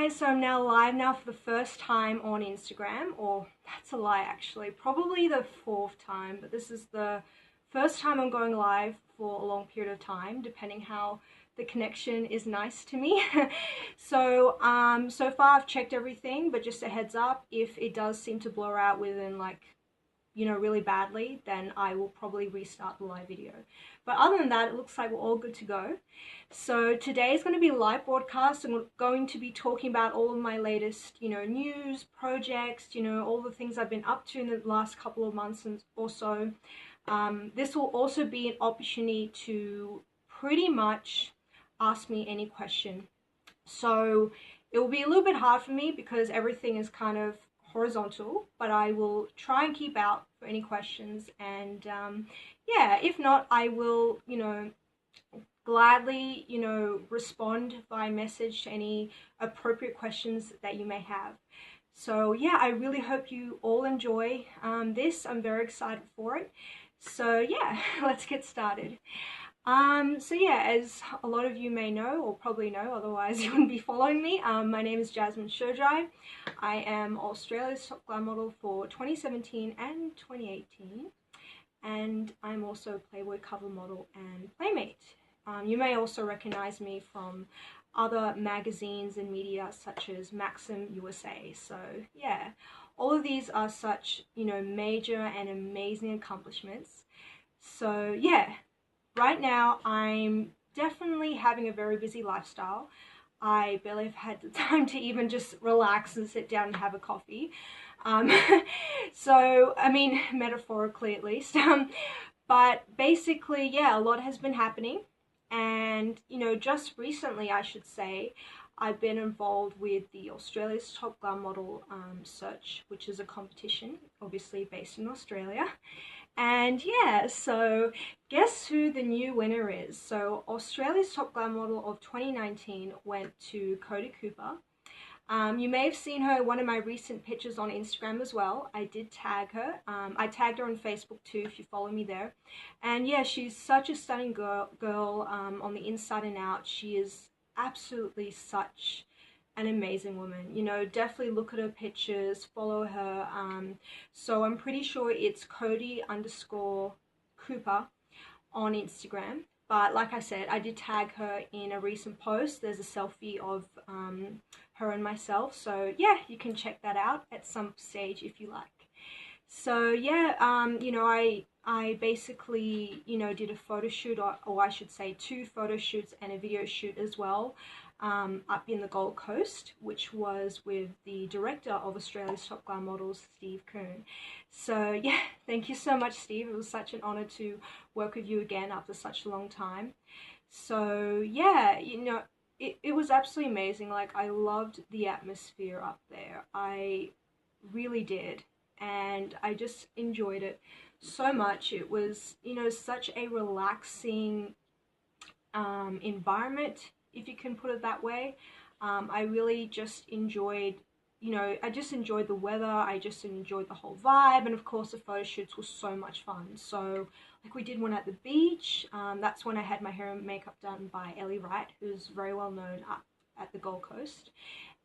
guys, so I'm now live now for the first time on Instagram, or that's a lie actually, probably the fourth time, but this is the first time I'm going live for a long period of time, depending how the connection is nice to me. So so far I've checked everything, but just a heads up, if it does seem to blur out within really badly, then I will probably restart the live video. But other than that, it looks like we're all good to go. So today is going to be a live broadcast, and we're going to be talking about all of my latest, news, projects, all the things I've been up to in the last couple of months and also. This will also be an opportunity to pretty much ask me any question. So it will be a little bit hard for me because everything is kind of horizontal, but I will try and keep out for any questions, and yeah, if not, I will gladly respond via message to any appropriate questions that you may have. So yeah, I really hope you all enjoy this. I'm very excited for it. So yeah, let's get started. So yeah, as a lot of you may know, or probably know, otherwise you wouldn't be following me, my name is Jasmin Shojai. I am Australia's top glam model for 2017 and 2018, and I'm also a Playboy cover model and playmate. You may also recognize me from other magazines and media such as Maxim USA. So yeah, all of these are such, major and amazing accomplishments. So yeah, right now I'm definitely having a very busy lifestyle. I barely have had the time to even just relax and sit down and have a coffee. So, I mean, metaphorically at least. But basically, yeah, a lot has been happening. And, just recently, I should say, I've been involved with the Australia's Top Glam Model search, which is a competition, obviously based in Australia. And yeah, so guess who the new winner is? So Australia's Top Glam Model of 2019 went to Cody Cooper. You may have seen her in one of my recent pictures on Instagram as well. I did tag her. I tagged her on Facebook too, if you follow me there. And yeah, she's such a stunning girl on the inside and out. She is absolutely such an amazing woman. Definitely look at her pictures, follow her. So I'm pretty sure it's Cody_Cooper on Instagram. But like I said, I did tag her in a recent post. There's a selfie of her and myself. So yeah, you can check that out at some stage if you like. So yeah, I basically, did a photo shoot, or I should say 2 photo shoots and a video shoot as well, up in the Gold Coast, which was with the director of Australia's Top Glam Models, Steve Coon. So yeah, thank you so much, Steve. It was such an honor to work with you again after such a long time. So yeah, it was absolutely amazing. Like, I loved the atmosphere up there. I really did. And I just enjoyed it so much. It was, such a relaxing environment, if you can put it that way. I really just enjoyed, I just enjoyed the weather. I just enjoyed the whole vibe. And of course, the photo shoots were so much fun. So like, we did one at the beach. That's when I had my hair and makeup done by Ellie Wright, who's very well known up at the Gold Coast.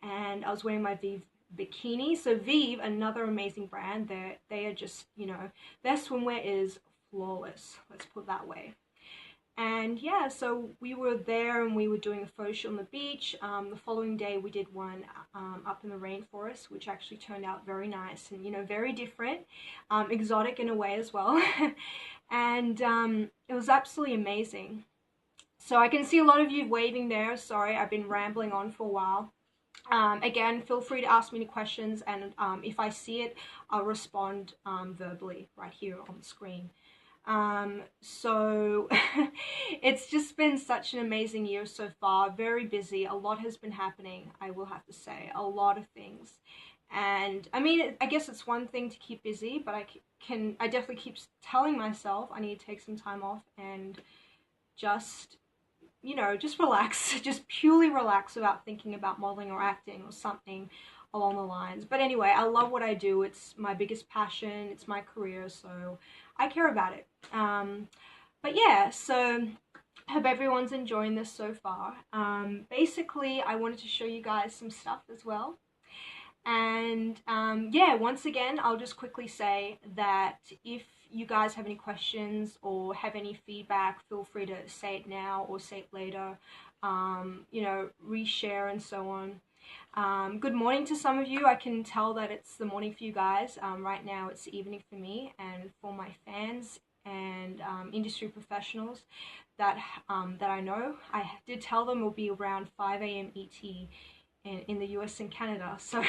And I was wearing my Vive bikini. So Vive, another amazing brand, they are just, their swimwear is flawless, let's put it that way. And yeah, so we were there and we were doing a photo shoot on the beach. The following day we did one up in the rainforest, which actually turned out very nice and, very different, exotic in a way as well. And it was absolutely amazing. So I can see a lot of you waving there. Sorry, I've been rambling on for a while. Again, feel free to ask me any questions, and if I see it, I'll respond verbally right here on the screen. So it's just been such an amazing year so far. Very busy. A lot has been happening, I will have to say. A lot of things. And I mean, I guess it's one thing to keep busy, but I definitely keep telling myself I need to take some time off and just, just relax, just purely relax without thinking about modeling or acting or something along the lines. But anyway, I love what I do. It's my biggest passion. It's my career, so I care about it. But yeah, so Hope everyone's enjoying this so far. Basically, I wanted to show you guys some stuff as well. And yeah, once again, I'll just quickly say that if you guys have any questions or have any feedback, feel free to say it now or say it later. You know, reshare and so on. Good morning to some of you. I can tell that it's the morning for you guys. Right now it's the evening for me, and for my fans and industry professionals that I know, I did tell them it will be around 5 a.m. ET in the US and Canada, so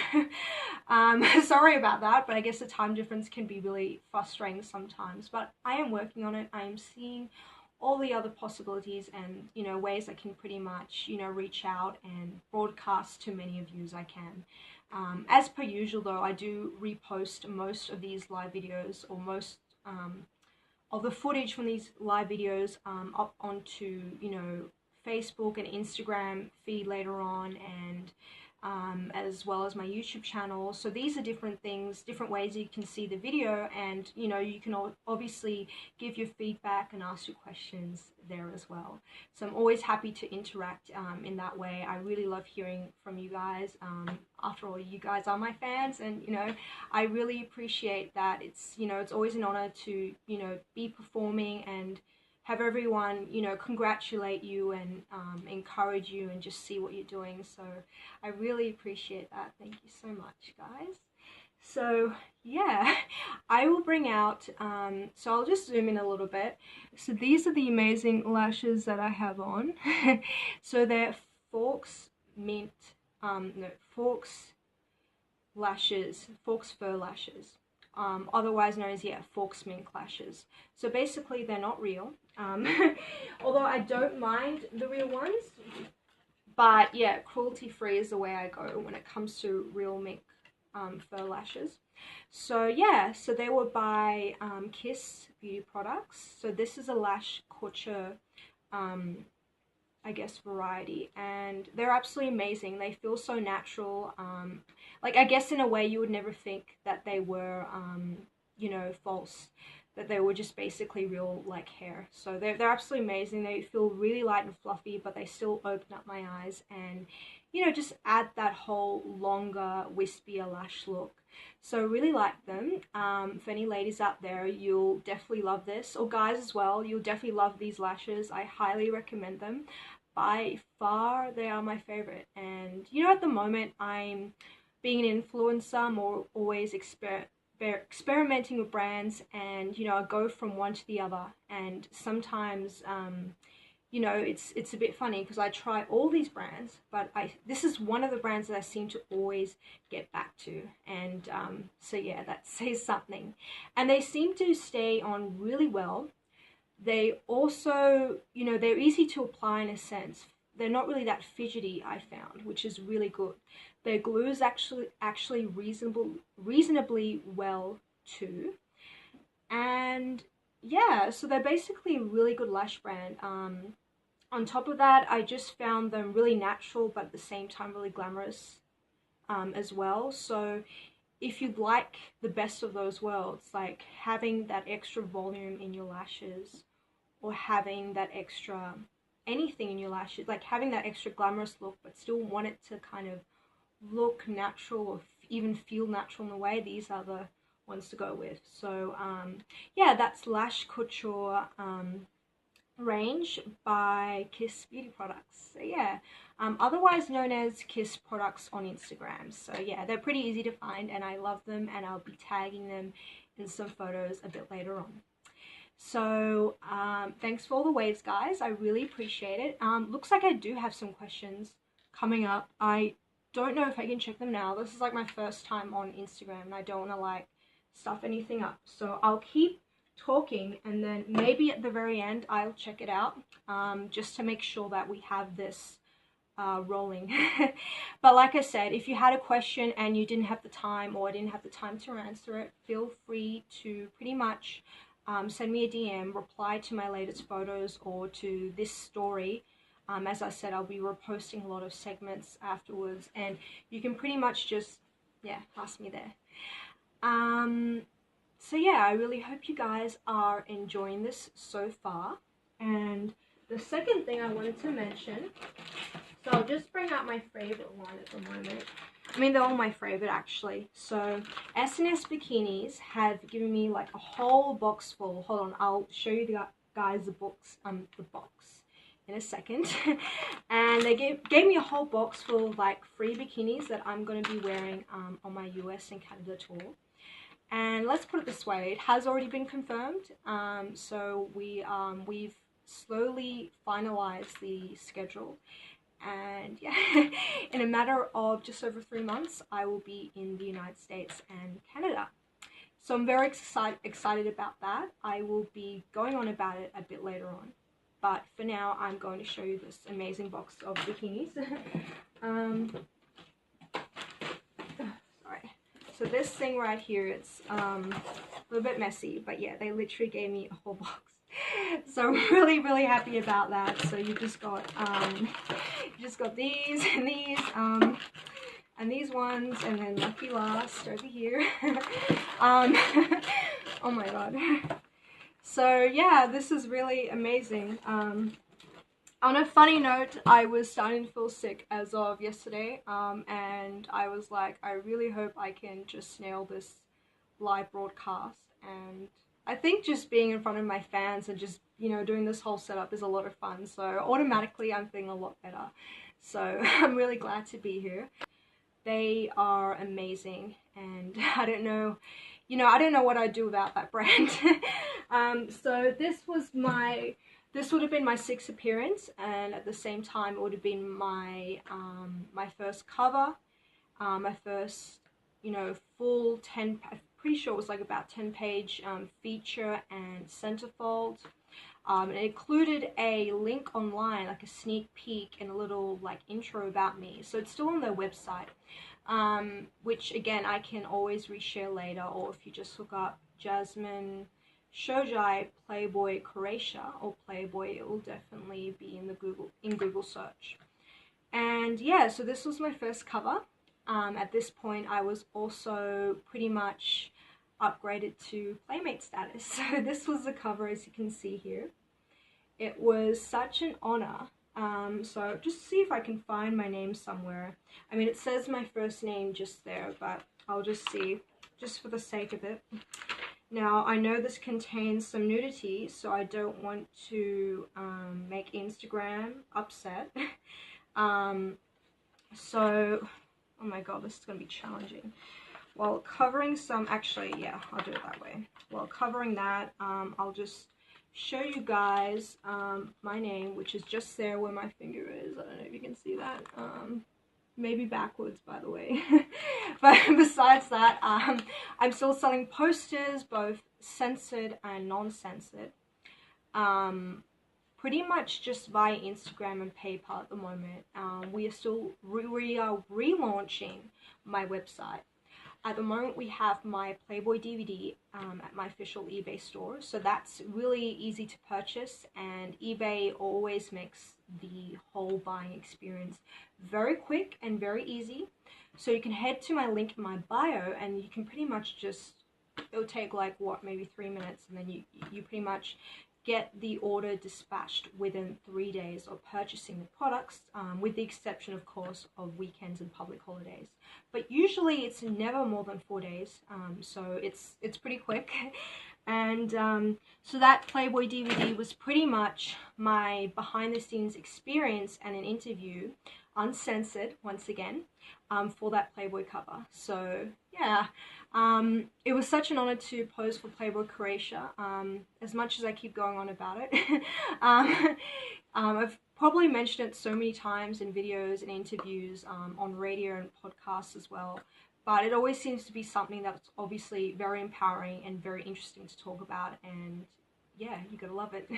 sorry about that, but I guess the time difference can be really frustrating sometimes, but I am working on it. I am seeing all the other possibilities and, you know, ways I can pretty much, you know, reach out and broadcast to many of you as I can. As per usual though, I do repost most of these live videos, or most of the footage from these live videos up onto, you know, Facebook and Instagram feed later on, and as well as my YouTube channel. So these are different things, different ways you can see the video, and you know, you can obviously give your feedback and ask your questions there as well. So I'm always happy to interact in that way. I really love hearing from you guys. After all, you guys are my fans, and you know, I really appreciate that. It's, you know, it's always an honor to, you know, be performing and have everyone, you know, congratulate you and encourage you and just see what you're doing. So I really appreciate that. Thank you so much, guys. So yeah, I will bring out, so I'll just zoom in a little bit. So these are the amazing lashes that I have on. So they're Forks Mint, Forks lashes, Forks fur lashes. Otherwise known as, yeah, Forks mink lashes. So basically they're not real, although I don't mind the real ones, but yeah, cruelty free is the way I go when it comes to real mink fur lashes. So yeah, so they were by Kiss Beauty Products. So this is a lash couture I guess variety, and they're absolutely amazing. They feel so natural. Like, I guess in a way you would never think that they were you know, false, that they were just basically real, like, hair. So they're absolutely amazing. They feel really light and fluffy, but they still open up my eyes and, you know, just add that whole longer, wispier lash look. So really like them. For any ladies out there, you'll definitely love this, or guys as well, you'll definitely love these lashes. I highly recommend them. By far, they are my favorite. And you know, at the moment, I'm being an influencer. I'm always experimenting with brands, and you know, I go from one to the other, and sometimes you know, it's a bit funny because I try all these brands, but this is one of the brands that I seem to always get back to, and so yeah, that says something. And they seem to stay on really well. They also, you know, they're easy to apply in a sense. They're not really that fidgety, I found, which is really good. Their glue is actually reasonably well too. And yeah, so they're basically a really good lash brand. On top of that, I just found them really natural, but at the same time really glamorous as well. So if you'd like the best of those worlds, like having that extra volume in your lashes, or having that extra anything in your lashes, like having that extra glamorous look but still want it to kind of look natural or even feel natural in a way, these are the ones to go with. So yeah, that's Lash Couture range by Kiss Beauty Products. So yeah, otherwise known as Kiss Products on Instagram. So yeah, they're pretty easy to find and I love them, and I'll be tagging them in some photos a bit later on. So thanks for all the waves, guys. I really appreciate it. Looks like I do have some questions coming up. I don't know if I can check them now. This is like my first time on Instagram, and I don't want to like stuff anything up. So I'll keep talking, and then maybe at the very end I'll check it out, just to make sure that we have this rolling. But like I said, if you had a question and you didn't have the time, or I didn't have the time to answer it, feel free to pretty much send me a DM, reply to my latest photos or to this story. As I said, I'll be reposting a lot of segments afterwards, and you can pretty much just, yeah, ask me there. So yeah, I really hope you guys are enjoying this so far, and the second thing I wanted to mention, so I'll just bring out my favorite one at the moment. I mean, they're all my favorite actually. So S&S Bikinis have given me like a whole box full. Hold on, I'll show you guys the box in a second. And they gave me a whole box full of like free bikinis that I'm going to be wearing on my US and Canada tour. And let's put it this way, it has already been confirmed. So we've slowly finalized the schedule. And yeah, in a matter of just over 3 months, I will be in the United States and Canada. So I'm very excited about that. I will be going on about it a bit later on. But for now, I'm going to show you this amazing box of bikinis. Sorry. So this thing right here, it's a little bit messy, but yeah, they literally gave me a whole box. So I'm really, really happy about that. So you just got these and these ones, and then lucky last over here. Oh my god. So yeah, this is really amazing. On a funny note, I was starting to feel sick as of yesterday, and I was like, I really hope I can just nail this live broadcast. And I think just being in front of my fans and just, you know, doing this whole setup is a lot of fun. So automatically I'm feeling a lot better. So I'm really glad to be here. They are amazing, and I don't know, you know, I don't know what I'd do without that brand. So this would have been my 6th appearance, and at the same time it would have been my my first cover, my first, you know, full 10, I'm pretty sure it was like about 10-page feature and centerfold. It included a link online, like a sneak peek and a little like intro about me. So it's still on their website, which again I can always reshare later, or if you just look up Jasmin Shojai Playboy Croatia or Playboy, it will definitely be in the Google search. And yeah, so this was my first cover. At this point I was also pretty much upgraded to Playmate status. So this was the cover, as you can see here. It was such an honor. So just see if I can find my name somewhere. I mean, it says my first name just there, but I'll just see, just for the sake of it. Now, I know this contains some nudity, so I don't want to make Instagram upset. So, oh my god, this is going to be challenging. While covering some, actually, yeah, I'll do it that way. While covering that, I'll just show you guys my name, which is just there where my finger is. I don't know if you can see that. Maybe backwards, by the way. But besides that, I'm still selling posters, both censored and non-censored. Pretty much just via Instagram and PayPal at the moment. We are relaunching my website. At the moment, we have my Playboy DVD at my official eBay store, so that's really easy to purchase, and eBay always makes the whole buying experience very quick and very easy. So you can head to my link in my bio, and you can pretty much just, it'll take like what, maybe 3 minutes, and then you pretty much get the order dispatched within 3 days of purchasing the products, with the exception, of course, of weekends and public holidays. But usually it's never more than 4 days, so it's pretty quick. And so that Playboy DVD was pretty much my behind-the-scenes experience and an interview, uncensored, once again, for that Playboy cover. So yeah, it was such an honor to pose for Playboy Croatia, as much as I keep going on about it. I've probably mentioned it so many times in videos and interviews, on radio and podcasts as well, but it always seems to be something that's obviously very empowering and very interesting to talk about, and yeah, you gotta love it.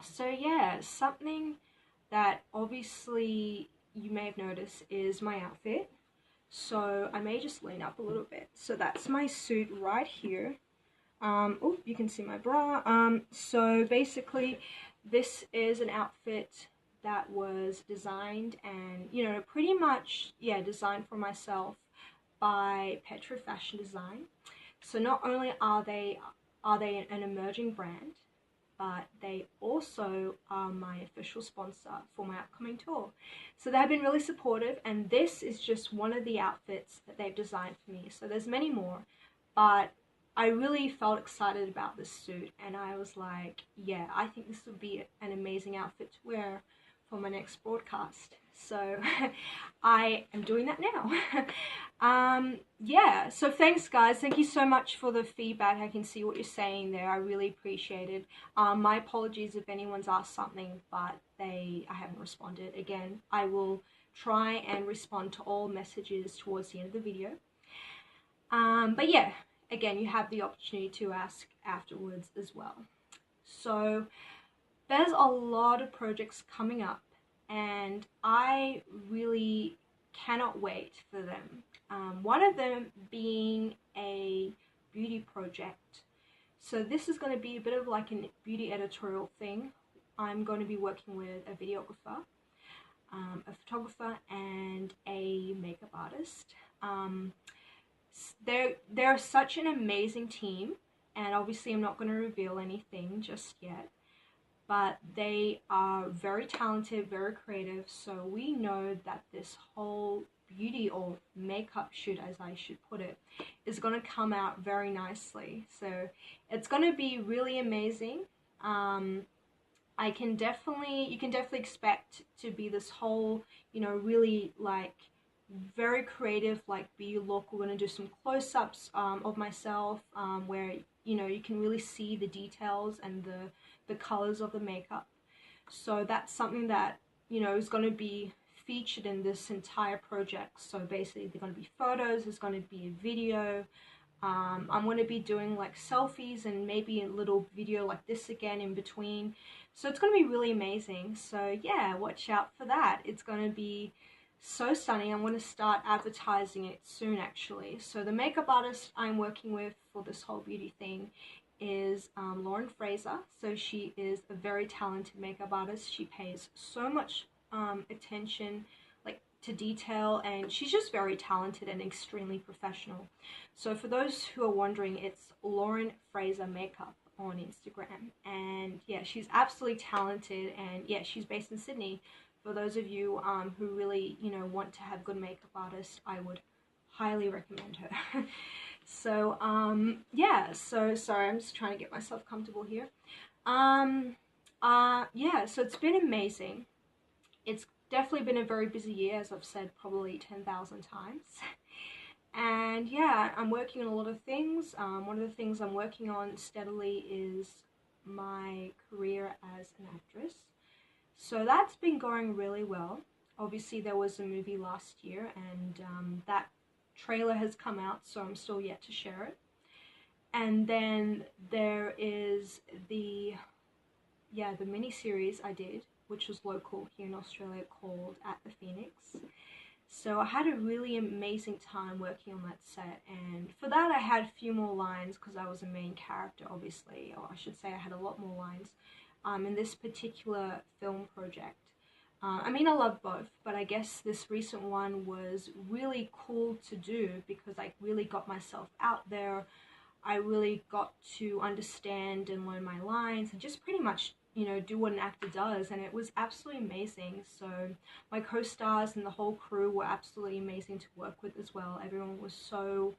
So yeah, something that obviously you may have noticed is my outfit. So I may just lean up a little bit. So that's my suit right here. Oh, you can see my bra. So basically this is an outfit that was designed and, you know, pretty much, yeah, designed for myself by Petra Fashion Design. So not only are they an emerging brand, but they also are my official sponsor for my upcoming tour. So they've been really supportive, and this is just one of the outfits that they've designed for me. So there's many more, but I really felt excited about this suit, and I was like, yeah, I think this would be an amazing outfit to wear for my next broadcast. So I am doing that now. Yeah, so thanks guys, thank you so much for the feedback. I can see what you're saying there, I really appreciate it. My apologies if anyone's asked something but I haven't responded. Again, I will try and respond to all messages towards the end of the video. But yeah, again, you have the opportunity to ask afterwards as well. So there's a lot of projects coming up, and I really cannot wait for them. One of them being a beauty project. So this is going to be a bit of like a beauty editorial thing. I'm going to be working with a videographer, a photographer, and a makeup artist. They're such an amazing team, and obviously I'm not going to reveal anything just yet, but they are very talented, very creative, so we know that this whole beauty or makeup shoot, as I should put it, is going to come out very nicely. So it's going to be really amazing. You can definitely expect to be this whole, you know, really like very creative like beauty look. We're going to do some close-ups of myself where, you know, you can really see the details and the colors of the makeup. So that's something that, you know, is going to be featured in this entire project. So basically they're going to be photos, there's going to be a video. I'm going to be doing like selfies and maybe a little video like this again in between. So it's going to be really amazing. So yeah, watch out for that. It's going to be so stunning. I'm going to start advertising it soon actually. So the makeup artist I'm working with for this whole beauty thing is Lauren Fraser. So she is a very talented makeup artist. She pays so much attention like to detail, and she's just very talented and extremely professional. So for those who are wondering, it's Lauren Fraser Makeup on Instagram, and yeah, she's absolutely talented, and yeah, she's based in Sydney. For those of you who really, you know, want to have good makeup artists, I would highly recommend her. So yeah, so sorry, I'm just trying to get myself comfortable here. Yeah, so it's been amazing. It's definitely been a very busy year, as I've said probably 10,000 times. And yeah, I'm working on a lot of things. One of the things I'm working on steadily is my career as an actress. So that's been going really well. Obviously there was a movie last year, and that trailer has come out, so I'm still yet to share it. And then there is the mini-series I did, which was local here in Australia, called At the Phoenix. So I had a really amazing time working on that set, and for that I had a few more lines because I was a main character, obviously, or I should say I had a lot more lines in this particular film project. I mean, I love both, but I guess this recent one was really cool to do because I really got myself out there. I really got to understand and learn my lines and just pretty much, you know, do what an actor does, and it was absolutely amazing. So my co-stars and the whole crew were absolutely amazing to work with as well. Everyone was so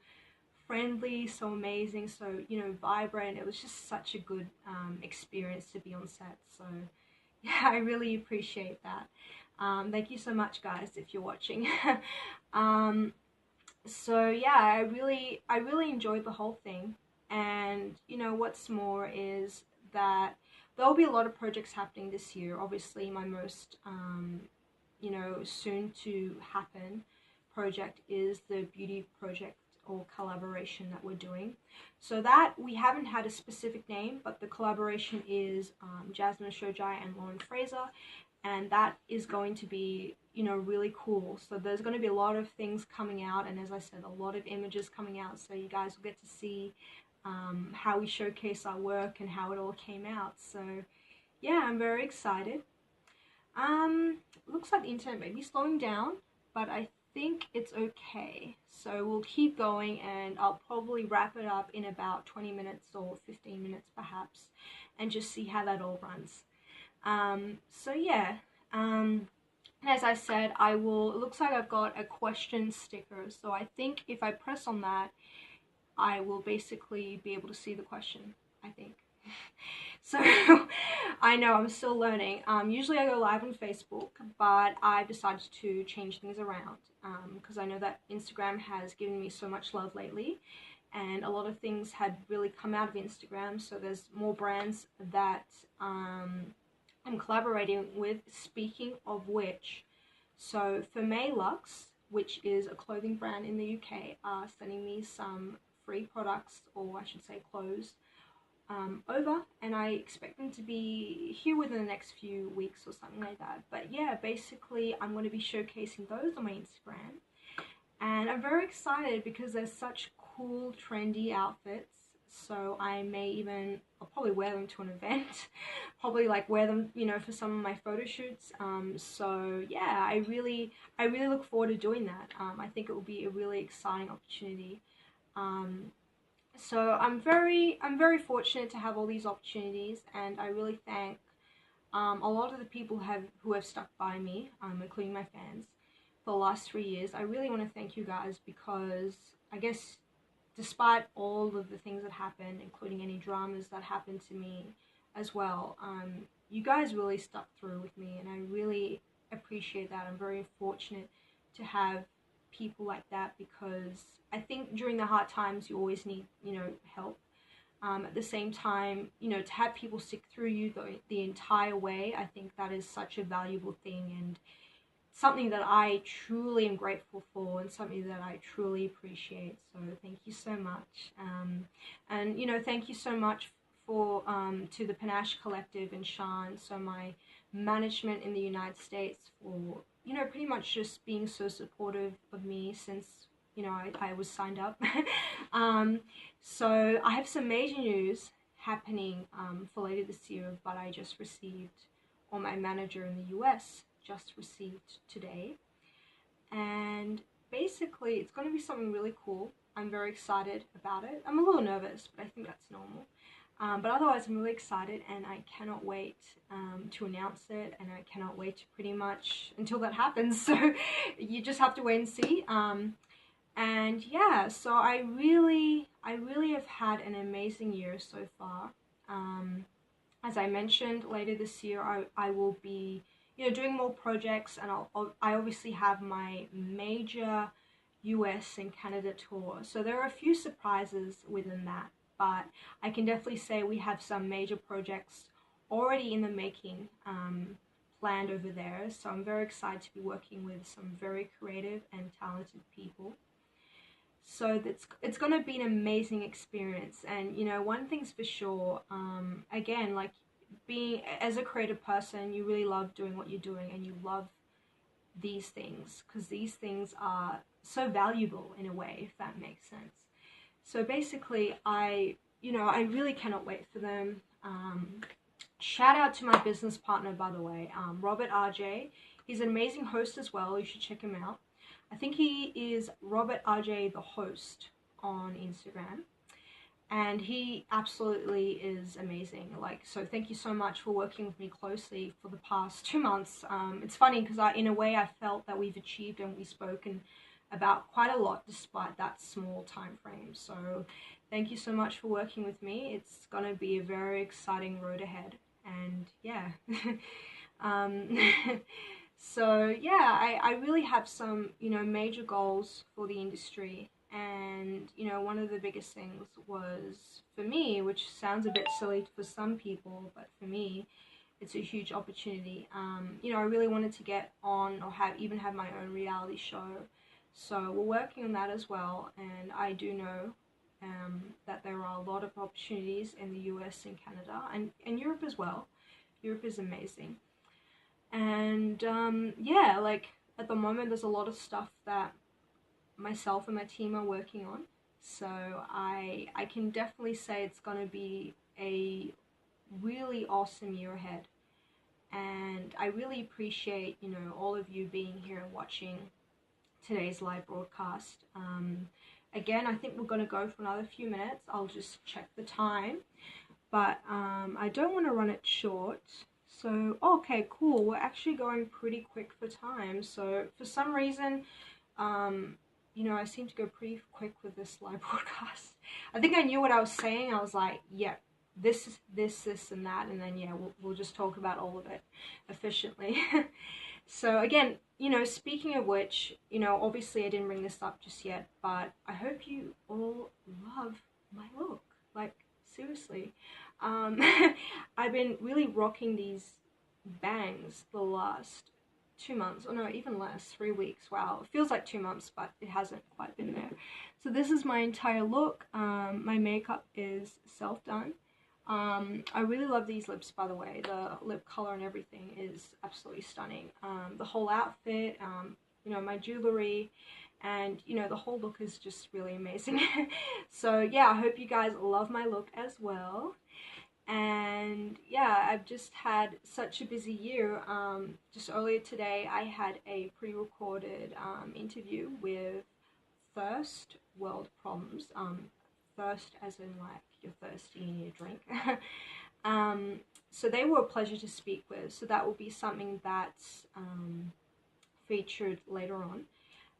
friendly, so amazing, so, you know, vibrant. It was just such a good experience to be on set. So yeah, I really appreciate that. Thank you so much, guys, if you're watching. So yeah, I really enjoyed the whole thing. And you know what's more is that there'll be a lot of projects happening this year. Obviously my most you know, soon to happen project is the beauty project or collaboration that we're doing. So that we haven't had a specific name, but the collaboration is Jasmin Shojai and Lauren Fraser, and that is going to be, you know, really cool. So there's going to be a lot of things coming out, and as I said, a lot of images coming out, so you guys will get to see how we showcase our work and how it all came out. So yeah, I'm very excited. Looks like the internet may be slowing down, but I think it's okay. So we'll keep going, and I'll probably wrap it up in about 20 minutes or 15 minutes perhaps, and just see how that all runs. So yeah, as I said, it looks like I've got a question sticker, so I think if I press on that, I will basically be able to see the question, I think. So I know I'm still learning. Usually I go live on Facebook, but I've decided to change things around because I know that Instagram has given me so much love lately, and a lot of things had really come out of Instagram, so there's more brands that I'm collaborating with. Speaking of which, so for May Lux, which is a clothing brand in the UK, are sending me some free products, or I should say clothes, over, and I expect them to be here within the next few weeks or something like that. But yeah, basically I'm going to be showcasing those on my Instagram, and I'm very excited because they're such cool trendy outfits. So I'll probably wear them to an event, probably like wear them, you know, for some of my photo shoots. So yeah, I really look forward to doing that. I think it will be a really exciting opportunity. So I'm very fortunate to have all these opportunities, and I really thank a lot of the people who have stuck by me, including my fans, for the last 3 years. I really want to thank you guys, because I guess despite all of the things that happened, including any dramas that happened to me as well, you guys really stuck through with me, and I really appreciate that. I'm very fortunate to have people like that, because I think during the hard times you always need, you know, help. At the same time, you know, to have people stick through you the entire way, I think that is such a valuable thing, and something that I truly am grateful for, and something that I truly appreciate. So thank you so much. And, you know, thank you so much for to the Panache Collective and Sean, so my management in the United States, for, you know, pretty much just being so supportive of me since, you know, I was signed up. So I have some major news happening for later this year, but I just received, or my manager in the US just received today, and basically it's going to be something really cool. I'm very excited about it. I'm a little nervous, but I think that's normal. But otherwise I'm really excited, and I cannot wait to announce it, and I cannot wait to pretty much until that happens. So you just have to wait and see. And yeah, so I really have had an amazing year so far. As I mentioned, later this year I will be, you know, doing more projects, and I obviously have my major US and Canada tour. So there are a few surprises within that, but I can definitely say we have some major projects already in the making, planned over there. So I'm very excited to be working with some very creative and talented people. So it's going to be an amazing experience. And, you know, one thing's for sure, again, like, being as a creative person, you really love doing what you're doing, and you love these things, because these things are so valuable in a way, if that makes sense. So basically I really cannot wait for them. Shout out to my business partner, by the way, Robert RJ. He's an amazing host as well. You should check him out. I think he is Robert RJ the host on Instagram, and he absolutely is amazing. Like, so thank you so much for working with me closely for the past 2 months. It's funny because in a way I felt that we've achieved and we've spoken about quite a lot despite that small time frame. So thank you so much for working with me. It's gonna be a very exciting road ahead, and yeah. So yeah, I really have some, you know, major goals for the industry. And, you know, one of the biggest things was, for me, which sounds a bit silly for some people, but for me, it's a huge opportunity. You know, I really wanted to get on, or even have my own reality show. So we're working on that as well. And I do know that there are a lot of opportunities in the US and Canada, and Europe as well. Europe is amazing. And yeah, like, at the moment there's a lot of stuff that myself and my team are working on. So I can definitely say it's going to be a really awesome year ahead. And I really appreciate, you know, all of you being here and watching today's live broadcast. Again, I think we're going to go for another few minutes. I'll just check the time, but I don't want to run it short. So, okay, cool. We're actually going pretty quick for time. So, for some reason, you know, I seem to go pretty quick with this live broadcast. I think I knew what I was saying. I was like, yeah, this, and that, and then, yeah, we'll just talk about all of it efficiently. So, again, you know, speaking of which, you know, obviously I didn't bring this up just yet, but I hope you all love my look. Like, seriously. I've been really rocking these bangs the last 2 months, or no, even less, 3 weeks. Wow, it feels like 2 months, but it hasn't quite been there. So this is my entire look. My makeup is self-done. I really love these lips, by the way. The lip color and everything is absolutely stunning. The whole outfit, you know, my jewelry, and, you know, the whole look is just really amazing. So, yeah, I hope you guys love my look as well. And yeah, I've just had such a busy year. Just earlier today, I had a pre-recorded interview with Thirst World Problems. Thirst as in like you're thirsty and you need a drink. So they were a pleasure to speak with. So that will be something that's featured later on.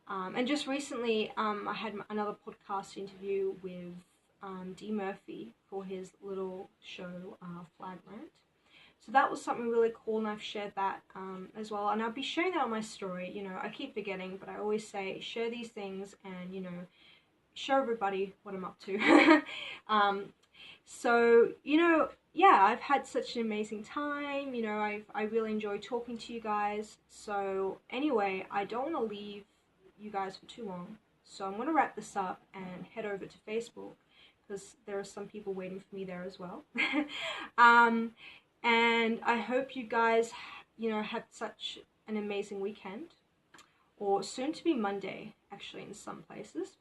And just recently, I had another podcast interview with D. Murphy for his little show, Flagrant. So that was something really cool, and I've shared that as well. And I'll be sharing that on my story. You know, I keep forgetting, but I always say share these things and, you know, show everybody what I'm up to. So, you know, yeah, I've had such an amazing time. You know, I really enjoy talking to you guys. So anyway, I don't want to leave you guys for too long. So I'm going to wrap this up and head over to Facebook, because there are some people waiting for me there as well. And I hope you guys, you know, have such an amazing weekend, or soon to be Monday, actually, in some places.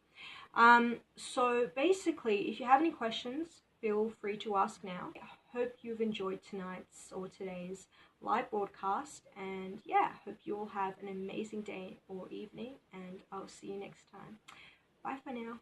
So basically, if you have any questions, feel free to ask now. I hope you've enjoyed tonight's or today's live broadcast, and yeah, hope you all have an amazing day or evening, and I'll see you next time. Bye for now.